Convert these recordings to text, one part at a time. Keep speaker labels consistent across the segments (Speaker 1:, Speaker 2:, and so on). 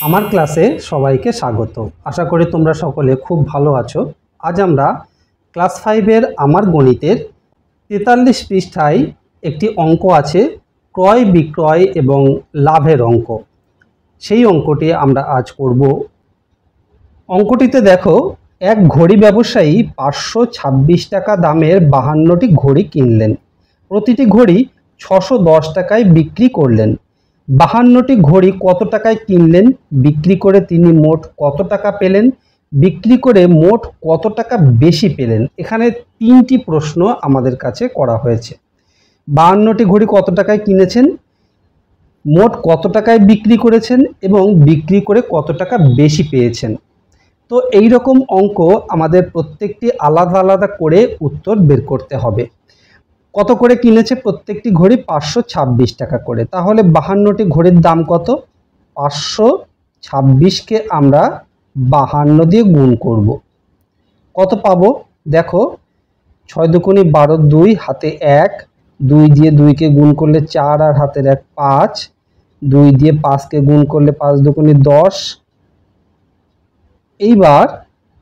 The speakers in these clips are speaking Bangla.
Speaker 1: আমার ক্লাসে সবাইকে স্বাগত। আশা করি তোমরা সকলে খুব ভালো আছো। আজ আমরা ক্লাস 5-এর আমার গণিতের 43 পৃষ্ঠায় একটি অঙ্ক আছে, ক্রয় বিক্রয় এবং লাভের অঙ্ক। সেই অঙ্কটি আমরা আজ করব। অঙ্কটিতে দেখো, এক ঘড়ি ব্যবসায়ী 526 টাকা দামের 52টি ঘড়ি কিনলেন। প্রতিটি ঘড়ি 610 টাকায় বিক্রি করলেন। 52টি ঘড়ি কত টাকায় কিনলেন, বিক্রি করে তিনি মোট কত টাকা পেলেন, বিক্রি করে মোট কত টাকা বেশি পেলেন। এখানে তিনটি প্রশ্ন আমাদের কাছে করা হয়েছে। 52টি ঘড়ি কত টাকায় কিনেছেন, মোট কত টাকায় বিক্রি করেছেন এবং বিক্রি করে কত টাকা বেশি পেয়েছেন। তো এই রকম অঙ্ক আমাদের প্রত্যেকটি আলাদা আলাদা করে উত্তর বের করতে হবে। কত করে কিনেছে প্রত্যেকটি ঘড়ি? 526 টাকা করে। তাহলে 52টি ঘড়ির দাম কত? 526কে আমরা 52 দিয়ে গুণ করব। কত পাবো? দেখো, 6 দুগুণে 12, 2 হাতে 1, 2 দিয়ে 2কে গুণ করলে 4 আর হাতের 1 5, 2 দিয়ে 5কে গুণ করলে 5 দুগুণে 10। এইবার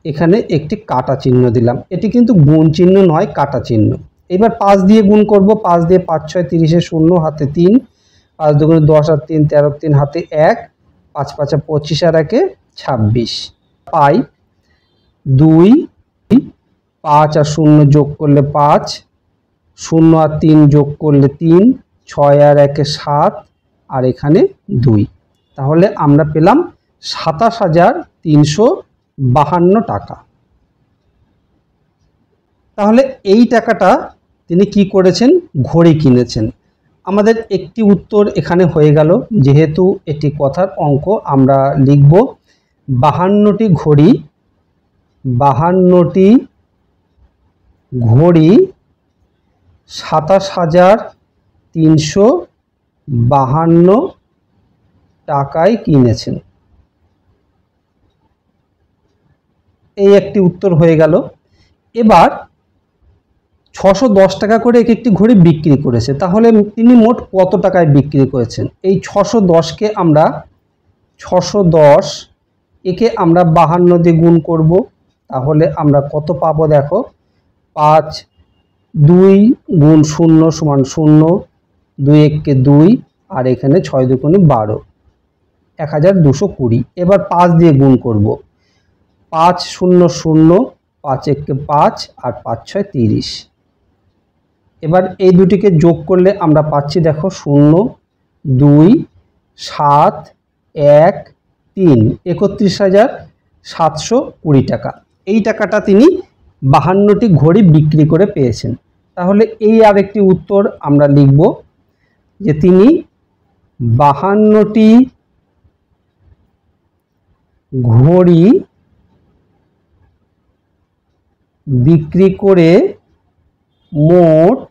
Speaker 1: এখানে একটি কাটা চিহ্ন দিলাম, এটি কিন্তু গুণ চিহ্ন নয়, কাটা চিহ্ন। এবার 5 দিয়ে গুণ করব, 5 দিয়ে 5 6 30, 0 হাতে 3, 5 দুগুণে 10 আর 3 13, 3 হাতে 1, 5 5 25 আর 1 26। পাই 2, 5 আর 0 যোগ করলে 5, 0 আর 3 যোগ করলে 3, 6 আর 1 7 আর এখানে 2। তাহলে আমরা পেলাম 27,352 টাকা। তাহলে এই টাকাটা তিনি কি করেছেন? ঘড়ি কিনেছেন। আমাদের একটি উত্তর এখানে হয়ে গেল। যেহেতু এটি কথার অঙ্ক, আমরা লিখব 52টি ঘড়ি 27,352 টাকায় কিনেছেন। এই একটি উত্তর হয়ে গেল। এবার 610 টাকা করে এক একটি ঘড়ি বিক্রি করেছে। তাহলে তিনি মোট কত টাকায় বিক্রি করেছেন? এই 610কে আমরা 610 একে আমরা 52 দিয়ে গুণ করব। তাহলে আমরা কত পাবো? দেখো, 5 2 গুণ 0 সমান 0, 2 1কে 2 আর এখানে 6 দুগুণে 12, 1220। এবার 5 দিয়ে গুণ করব, 5 0 0, 5 1কে 5 আর 5 6 30। এবার এই দুটিকে যোগ করলে আমরা পাচ্ছি, দেখো, 0 2 7 1 3, 31,720 টাকা। এই টাকাটা তিনি 52টি ঘড়ি বিক্রি করে পেয়েছেন। তাহলে এই আরেকটি উত্তর আমরা লিখব যে তিনি 52টি ঘড়ি বিক্রি করে মোট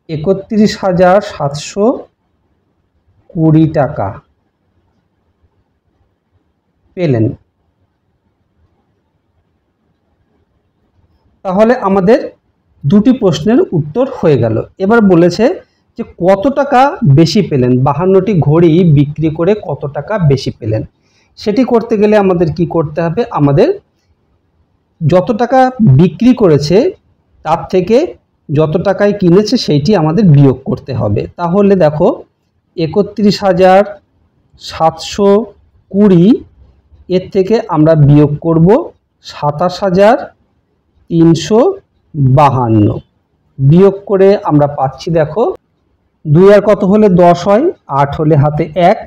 Speaker 1: 31,720 টাকা পেলেন। তাহলে আমাদের দুটি প্রশ্নের উত্তর হয়ে গেল। এবার বলেছে যে কত টাকা বেশি পেলেন, 52টি ঘড়ি বিক্রি করে কত টাকা বেশি পেলেন। সেটি করতে গেলে আমাদের কি করতে হবে? আমাদের যত টাকা বিক্রি করেছে তার থেকে যত টাকায় কিনেছে সেইটি আমাদের বিয়োগ করতে হবে। তাহলে দেখো, 31,720 এর থেকে আমরা বিয়োগ করব 27,352। বিয়োগ করে আমরা পাচ্ছি, দেখো, 2 আর কত হলে 10 হয়, 8 হলে হাতে 1,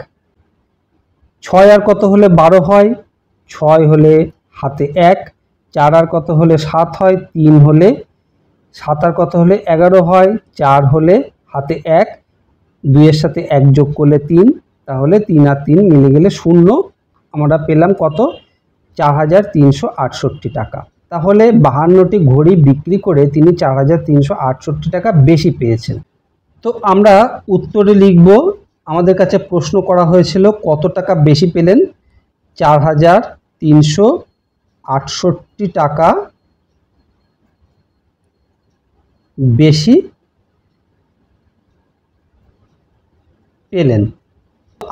Speaker 1: 6 আর কত হলে 12 হয়, 6 হলে হাতে 1, 4 আর কত হলে 7 হয়, 3 হলে, 7 আর কত হলে 11 হয়, 4 হলে হাতে 1, 2 এর সাথে 1 যোগ করলে 3, তাহলে 3 আর 3 মিলে গেলে 0। আমরা পেলাম কত? 4,368 টাকা। তাহলে 52টি ঘড়ি বিক্রি করে তিনি 4,368 টাকা বেশি পেয়েছেন। তো আমরা উত্তরে লিখব, আমাদের কাছে প্রশ্ন করা হয়েছিল কত টাকা বেশি পেলেন। 4,368 টাকা বেশি পেলেন।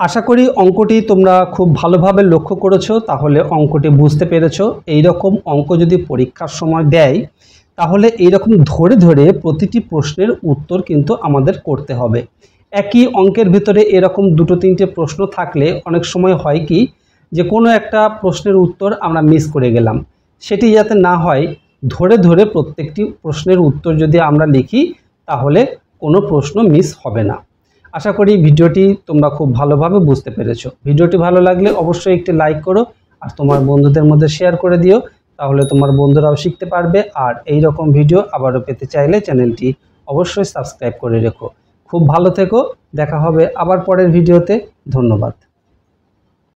Speaker 1: আশা করি অঙ্কটি তোমরা খুব ভালোভাবে লক্ষ্য করেছো, তাহলে অঙ্কটি বুঝতে পেরেছো। এই রকম অঙ্ক যদি পরীক্ষার সময় দেয় তাহলে এই রকম ধরে ধরে প্রতিটি প্রশ্নের উত্তর কিন্তু আমাদের করতে হবে। একই অঙ্কের ভিতরে এরকম দুটো তিনটে প্রশ্ন থাকলে অনেক সময় হয় কি যে কোনো একটা প্রশ্নের উত্তর আমরা মিস করে গেলাম। সেটি যাতে না হয়, ধরে ধরে প্রত্যেকটি প্রশ্নের উত্তর যদি আমরা লিখি তাহলে কোনো প্রশ্ন মিস হবে না। আশা করি ভিডিওটি তোমরা খুব ভালোভাবে বুঝতে পেরেছো। ভিডিওটি ভালো লাগলে অবশ্যই একটি লাইক করো আর তোমার বন্ধুদের মধ্যে শেয়ার করে দিও, তাহলে তোমার বন্ধুরাও শিখতে পারবে। আর এই রকম ভিডিও আবারও পেতে চাইলে চ্যানেলটি অবশ্যই সাবস্ক্রাইব করে রেখো। খুব ভালো থেকো, দেখা হবে আবার পরের ভিডিওতে। ধন্যবাদ।